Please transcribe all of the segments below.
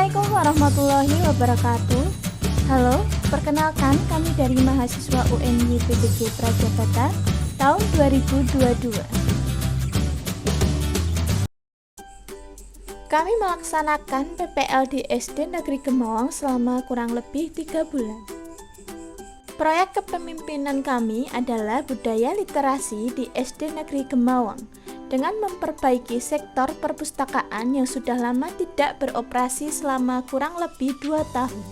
Assalamualaikum warahmatullahi wabarakatuh. Halo, perkenalkan kami dari mahasiswa UNY PBG Prajabatan tahun 2022. Kami melaksanakan PPL di SD Negeri Gemawang selama kurang lebih 3 bulan. Proyek kepemimpinan kami adalah budaya literasi di SD Negeri Gemawang dengan memperbaiki sektor perpustakaan yang sudah lama tidak beroperasi selama kurang lebih 2 tahun.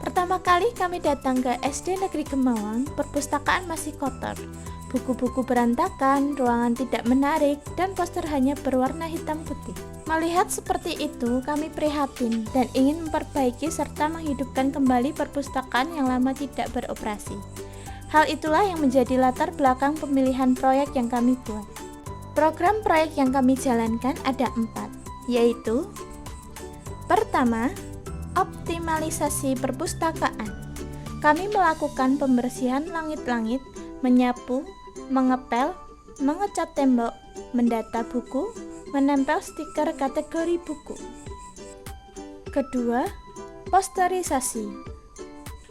Pertama kali kami datang ke SD Negeri Gemawang, perpustakaan masih kotor, buku-buku berantakan, ruangan tidak menarik, dan poster hanya berwarna hitam putih. Melihat seperti itu, kami prihatin dan ingin memperbaiki serta menghidupkan kembali perpustakaan yang lama tidak beroperasi. Hal itulah yang menjadi latar belakang pemilihan proyek yang kami buat. Program proyek yang kami jalankan ada 4, yaitu: pertama, optimalisasi perpustakaan. Kami melakukan pembersihan langit-langit, menyapu, mengepel, mengecat tembok, mendata buku, menempel stiker kategori buku. Kedua, posterisasi.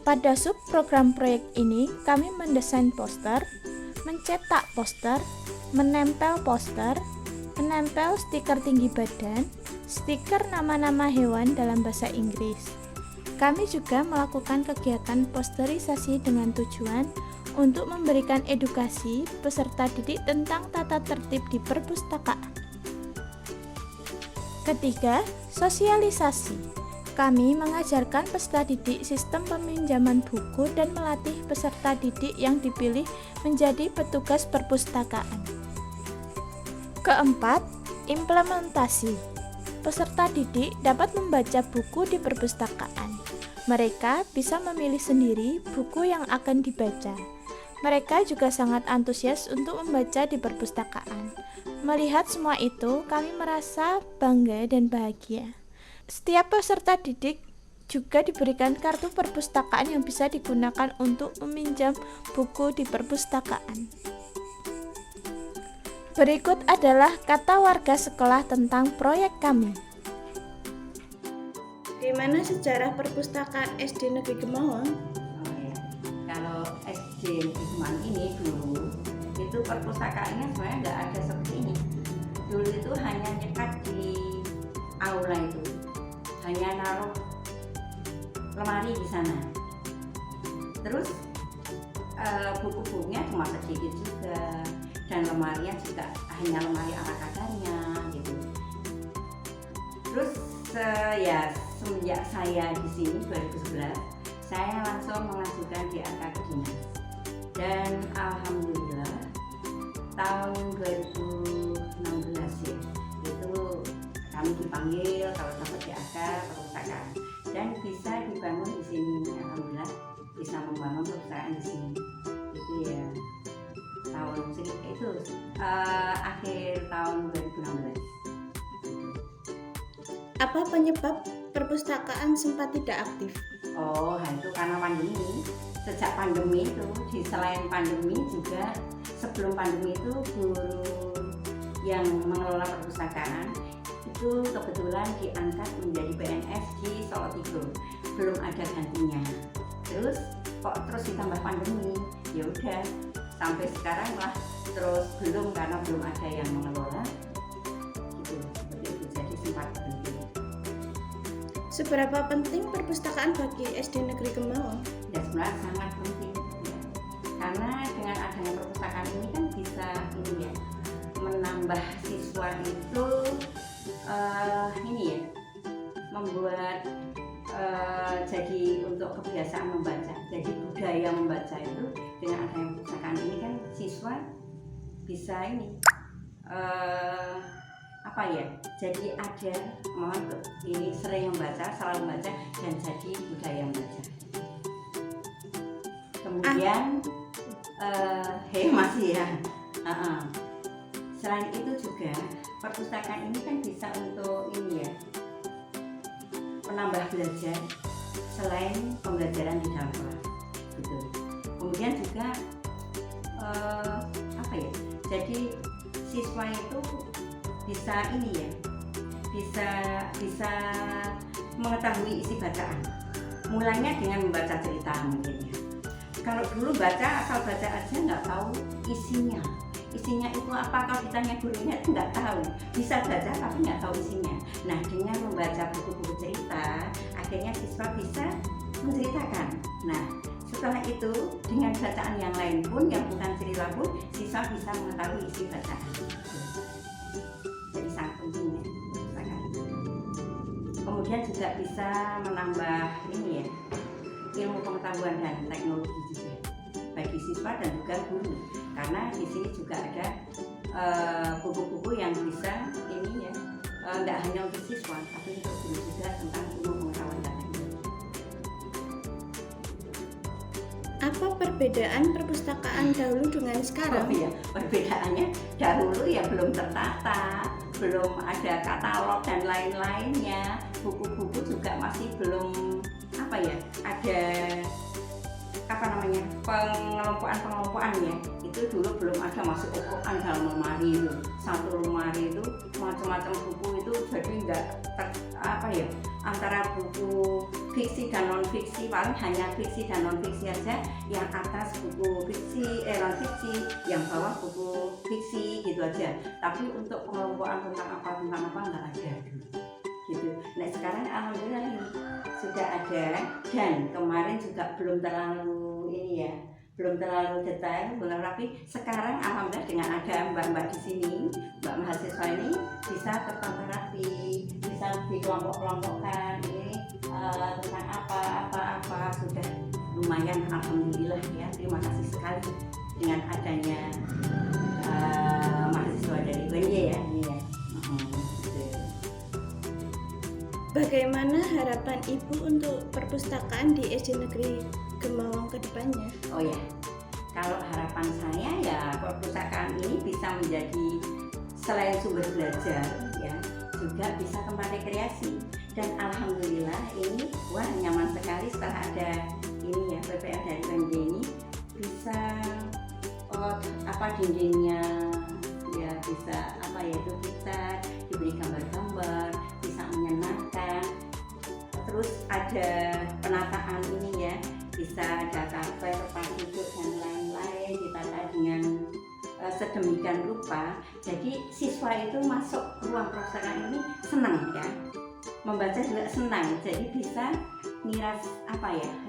Pada subprogram proyek ini, kami mendesain poster, mencetak poster, menempel poster, menempel stiker tinggi badan, stiker nama-nama hewan dalam bahasa Inggris. Kami juga melakukan kegiatan posterisasi dengan tujuan untuk memberikan edukasi peserta didik tentang tata tertib di perpustakaan. Ketiga, sosialisasi. Kami mengajarkan peserta didik sistem peminjaman buku dan melatih peserta didik yang dipilih menjadi petugas perpustakaan. Keempat, implementasi. Peserta didik dapat membaca buku di perpustakaan. Mereka bisa memilih sendiri buku yang akan dibaca. Mereka juga sangat antusias untuk membaca di perpustakaan. Melihat semua itu, kami merasa bangga dan bahagia. Setiap peserta didik juga diberikan kartu perpustakaan yang bisa digunakan untuk meminjam buku di perpustakaan. Berikut adalah kata warga sekolah tentang proyek kami. Bagaimana sejarah perpustakaan SD Negeri Gemawang? Kalau SD Negeri Gemawang ini dulu itu perpustakaannya sebenarnya nggak ada seperti ini. Dulu itu hanya nyekat di aula itu, hanya naruh lemari di sana. Terus buku-bukunya cuma sedikit juga, dan lemarinya juga hanya lemari ala kadarnya gitu. Terus semenjak saya di sini 2011, saya langsung mengajukan DAK ke dinas. Dan alhamdulillah tahun 2016 ya, itu kami dipanggil kalau dapat DAK perpustakaan dan bisa dibangun di sini. Alhamdulillah bisa membangun perpustakaan di sini. Itu ya akhir tahun 2016. Apa penyebab perpustakaan sempat tidak aktif? Itu karena pandemi. Sejak pandemi itu, selain pandemi juga sebelum pandemi itu guru yang mengelola perpustakaan itu kebetulan diangkat menjadi PNS di Solo Tigor, belum ada gantinya. Terus ditambah pandemi, ya udah sampai sekarang lah terus belum, karena belum ada yang mengelola gitu, seperti itu. Jadi sempat berhenti. Seberapa penting perpustakaan bagi SD Negeri Gemawang? Ya sebenarnya sangat penting ya. Karena dengan adanya perpustakaan ini kan bisa menambah siswa itu membuat jadi untuk kebiasaan membaca, jadi budaya membaca itu. Dengan adanya perpustakaan ini kan siswa bisa jadi ada sering membaca, selalu membaca, dan jadi budaya membaca. Kemudian masih ya. Selain itu juga perpustakaan ini kan bisa untuk menambah belajar selain pembelajaran di dalam kelas gitu. Kemudian juga jadi siswa itu bisa ini ya, bisa mengetahui isi bacaan. Mulainya dengan membaca cerita mungkin ya. Kalau dulu asal baca aja nggak tahu isinya. Isinya itu apa, kalau ditanya gurunya itu nggak tahu. Bisa baca tapi nggak tahu isinya. Nah, dengan membaca buku-buku cerita, akhirnya siswa bisa menceritakan. Nah, setelah itu dengan bacaan yang lain pun, yang bukan cerita pun, siswa bisa mengetahui isi bacaan. Jadi sangat penting ya perpustakaan itu. Kemudian juga bisa menambah ini ya, ilmu pengetahuan dan teknologi juga bagi siswa dan juga guru, karena di sini juga ada buku-buku yang bisa ini ya, nggak hanya untuk siswa tapi untuk guru juga tentang ilmu pengetahuan dan teknologi. Apa perbedaan perpustakaan dahulu dengan sekarang? Oh iya, perbedaannya dahulu ya belum tertata, belum ada katalog dan lain-lainnya, buku-buku juga masih belum apa ya, ada pengelompokan ya, itu dulu belum ada, masih ukuran dalam lemari itu, satu lemari itu macam-macam buku itu, jadi enggak antara buku fiksi dan non fiksi, paling hanya fiksi dan non fiksi aja, yang atas buku non fiksi, yang bawah buku fiksi gitu aja, tapi untuk pengelompokan tentang apa enggak ada gitu. Nah sekarang alhamdulillah ini sudah ada, dan kemarin juga belum terlalu ini ya, belum terlalu detail, belum rapi. Sekarang alhamdulillah dengan ada mbak-mbak di sini, mbak mahasiswa ini bisa tertata rapi, bisa dikelompok-kelompokkan ini tentang apa sudah lumayan alhamdulillah ya. Terima kasih sekali dengan adanya mahasiswa dari UNY ya ini ya. Bagaimana harapan Ibu untuk perpustakaan di SD Negeri Gemawang ke depannya? Oh ya, kalau harapan saya ya perpustakaan ini bisa menjadi selain sumber belajar ya, juga bisa tempat rekreasi. Dan alhamdulillah ini wah nyaman sekali setelah ada ini ya, PPL dari UNJ ini bisa dindingnya ya bisa itu kita diberi gambar-gambar, bisa menyenangkan. Terus ada penataan ini ya, bisa ada kafe, tempat duduk dan lain-lain ditata dengan sedemikian rupa. Jadi siswa itu masuk ruang perpustakaan ini senang ya, membaca juga senang. Jadi bisa ngiras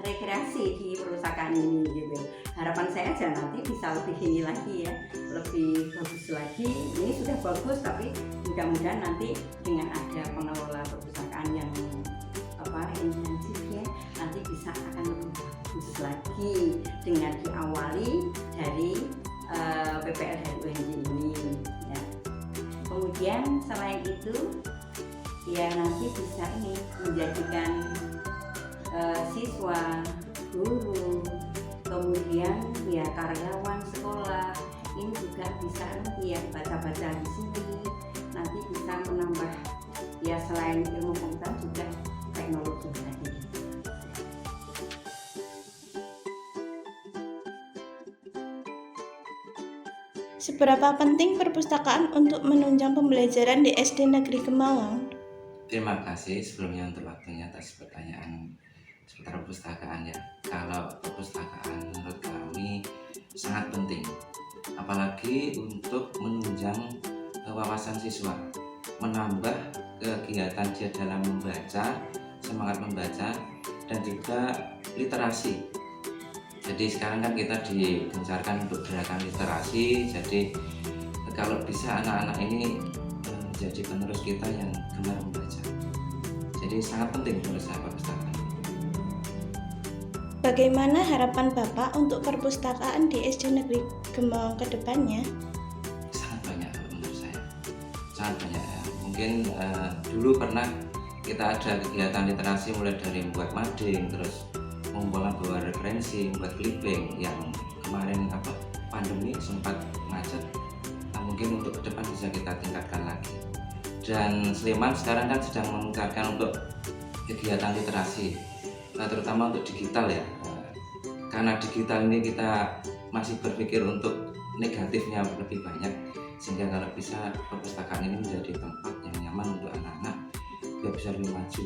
rekreasi di perpustakaan ini gitu. Harapan saya aja nanti bisa lebih ini lagi ya, lebih bagus lagi. Ini sudah bagus, tapi mudah-mudahan nanti dengan ada pengelola perpustakaan yang intensif ya, nanti bisa akan lebih bagus lagi dengan diawali dari PPL dari UNJ ini ya. Kemudian selain itu ya nanti bisa ini menjadikan siswa, guru, kemudian ya karyawan sekolah ini juga bisa nanti ya baca-baca di sini, nanti bisa menambah ya selain ilmu pengetahuan juga teknologi tadi. Seberapa penting perpustakaan untuk menunjang pembelajaran di SD Negeri Gemawang? Terima kasih sebelumnya untuk waktunya atas pertanyaan seputar perpustakaan ya. Kalau perpustakaan menurut kami sangat penting, apalagi untuk menunjang wawasan siswa, menambah kegiatan dia dalam membaca, semangat membaca, dan juga literasi. Jadi sekarang kan kita digencarkan untuk gerakan literasi, jadi kalau bisa anak-anak ini menjadi penerus kita yang gemar membaca. Jadi sangat penting menurut saya perpustakaan. Bagaimana harapan Bapak untuk perpustakaan di SD Negeri Gemawang ke depannya? Sangat banyak menurut saya, sangat banyak ya. Mungkin dulu pernah kita ada kegiatan literasi mulai dari membuat mading, terus mengumpulkan beberapa referensi, membuat clipping yang kemarin pandemi sempat macet. Nah, mungkin untuk ke depan bisa kita tingkatkan lagi. Dan Sleman sekarang kan sedang meningkatkan untuk kegiatan literasi, terutama untuk digital ya. Karena digital ini kita masih berpikir untuk negatifnya lebih banyak. sehingga kalau bisa perpustakaan ini menjadi tempat yang nyaman untuk anak-anak biar bisa lebih maju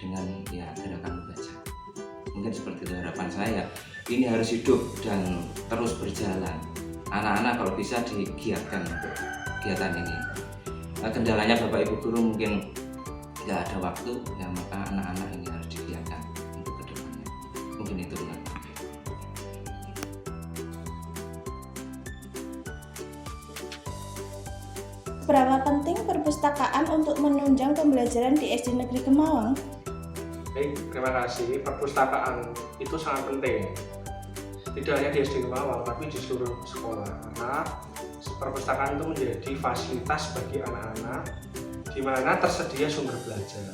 dengan ya gerakan membaca. Mungkin seperti itu harapan saya. Ini harus hidup dan terus berjalan. Anak-anak kalau bisa digiatkan untuk kegiatan ini. Kendalanya Bapak Ibu guru mungkin nggak ada waktu, ya maka anak-anak ini harus digiatkan untuk kedepannya. Mungkin itu. Berapa penting perpustakaan untuk menunjang pembelajaran di SD Negeri Kemawang? Baik, terima kasih. Perpustakaan itu sangat penting. Tidak hanya di SD Kemawang, tapi di seluruh sekolah. Karena perpustakaan itu menjadi fasilitas bagi anak-anak di mana tersedia sumber belajar.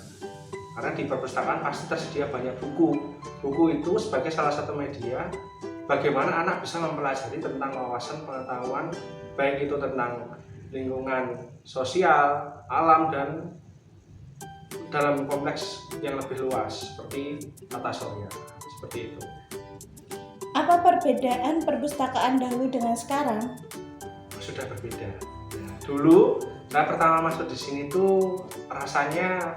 Karena di perpustakaan pasti tersedia banyak buku. Buku itu sebagai salah satu media bagaimana anak bisa mempelajari tentang wawasan pengetahuan, baik itu tentang lingkungan sosial, alam, dan dalam kompleks yang lebih luas seperti tata surya, seperti itu. Apa perbedaan perpustakaan dahulu dengan sekarang? Sudah berbeda. Dulu saya pertama masuk di sini tuh rasanya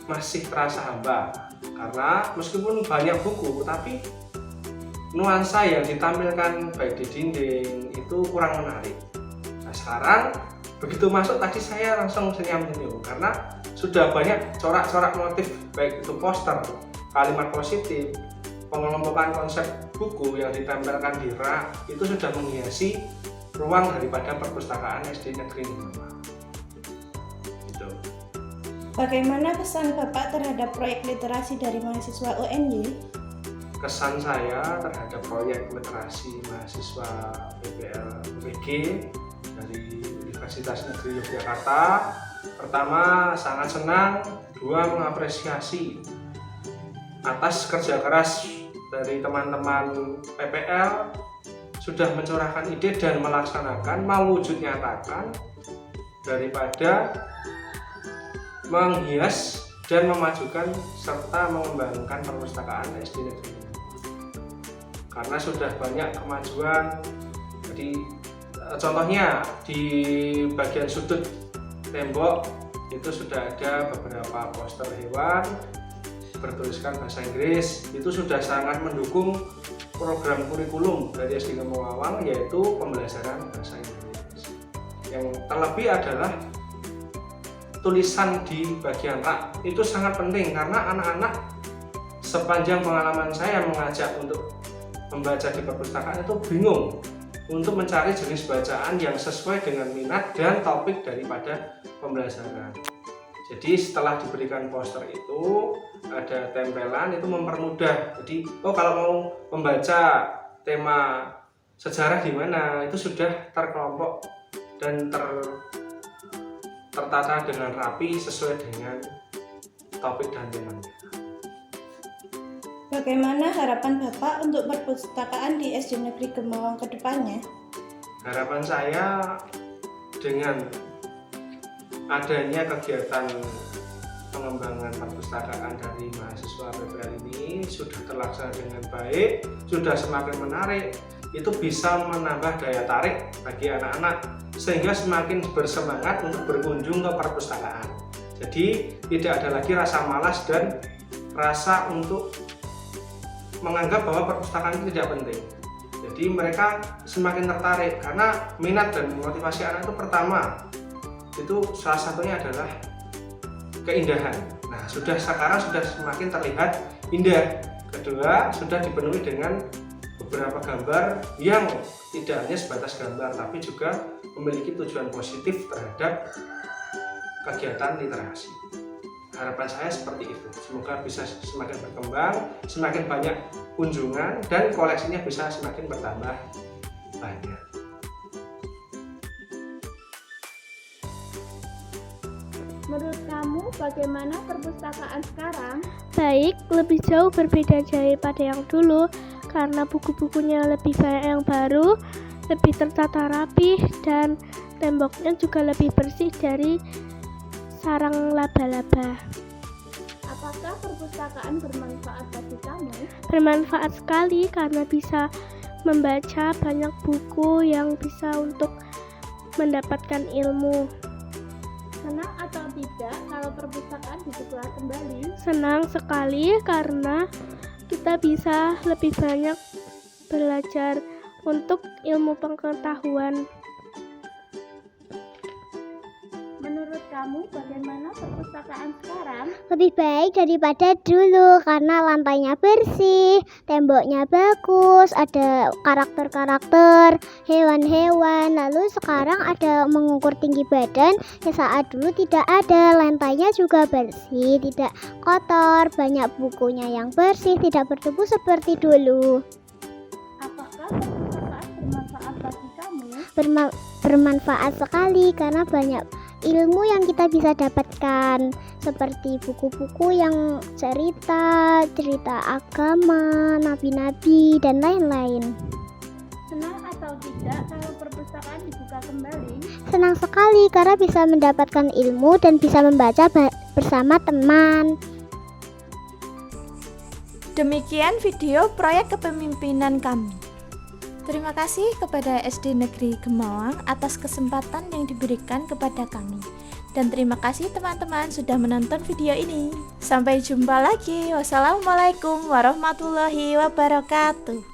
masih terasa hampa karena meskipun banyak buku tapi nuansa yang ditampilkan baik di dinding itu kurang menarik. Nah, sekarang begitu masuk tadi saya langsung senyum-senyum karena sudah banyak corak-corak motif baik itu poster, kalimat positif, pengelompokan konsep buku yang ditempelkan di rak itu sudah menghiasi ruang daripada perpustakaan SD Negeri 5. Gitu. Bagaimana kesan Bapak terhadap proyek literasi dari mahasiswa UNY? Kesan saya terhadap proyek literasi mahasiswa PPL UPG dari Universitas Negeri Yogyakarta, pertama sangat senang, dua mengapresiasi atas kerja keras dari teman-teman PPL sudah mencurahkan ide dan melaksanakan, mewujud nyatakan daripada menghias dan memajukan serta mengembangkan perpustakaan SD Negeri. Karena sudah banyak kemajuan, jadi contohnya di bagian sudut tembok itu sudah ada beberapa poster hewan bertuliskan bahasa Inggris, itu sudah sangat mendukung program kurikulum dari SD Kemawang yaitu pembelajaran bahasa Inggris. Yang terlebih adalah tulisan di bagian rak itu sangat penting karena anak-anak sepanjang pengalaman saya mengajak untuk membaca di perpustakaan itu bingung untuk mencari jenis bacaan yang sesuai dengan minat dan topik daripada pembelajaran. Jadi setelah diberikan poster itu ada tempelan itu mempermudah. Jadi kalau mau membaca tema sejarah di mana itu sudah terkelompok dan tertata dengan rapi sesuai dengan topik dan temanya. Bagaimana harapan Bapak untuk perpustakaan di SD Negeri Kemawang ke depannya? Harapan saya dengan adanya kegiatan pengembangan perpustakaan dari mahasiswa PPL ini sudah terlaksana dengan baik, sudah semakin menarik, itu bisa menambah daya tarik bagi anak-anak sehingga semakin bersemangat untuk berkunjung ke perpustakaan. Jadi tidak ada lagi rasa malas dan rasa untuk menganggap bahwa perpustakaan itu tidak penting. Jadi mereka semakin tertarik karena minat dan motivasi anak itu pertama itu salah satunya adalah keindahan. Nah, sekarang sudah semakin terlihat indah. Kedua, sudah dipenuhi dengan beberapa gambar yang tidak hanya sebatas gambar tapi juga memiliki tujuan positif terhadap kegiatan literasi. Harapan saya seperti itu. Semoga bisa semakin berkembang, semakin banyak kunjungan dan koleksinya bisa semakin bertambah banyak. Menurut kamu bagaimana perpustakaan sekarang? Baik, lebih jauh berbeda daripada yang dulu karena buku-bukunya lebih banyak yang baru, lebih tertata rapi dan temboknya juga lebih bersih dari sarang laba-laba. Apakah perpustakaan bermanfaat bagi kamu? Bermanfaat sekali karena bisa membaca banyak buku yang bisa untuk mendapatkan ilmu. Senang atau tidak kalau perpustakaan dibuka kembali? Senang sekali karena kita bisa lebih banyak belajar untuk ilmu pengetahuan. Menurut kamu bagaimana perpustakaan sekarang? Lebih baik daripada dulu karena lantainya bersih, temboknya bagus, ada karakter-karakter, hewan-hewan. Lalu sekarang ada mengukur tinggi badan, ya saat dulu tidak ada. Lantainya juga bersih, tidak kotor, banyak bukunya yang bersih, tidak berdebu seperti dulu. Apakah perpustakaan bermanfaat bagi kamu? Bermanfaat sekali karena banyak ilmu yang kita bisa dapatkan, seperti buku-buku yang cerita agama, nabi-nabi, dan lain-lain. Senang atau tidak kalau perpustakaan dibuka kembali? Senang sekali karena bisa mendapatkan ilmu dan bisa membaca bersama teman. Demikian video proyek kepemimpinan kami. Terima kasih kepada SD Negeri Gemawang atas kesempatan yang diberikan kepada kami. Dan terima kasih teman-teman sudah menonton video ini. Sampai jumpa lagi. Wassalamualaikum warahmatullahi wabarakatuh.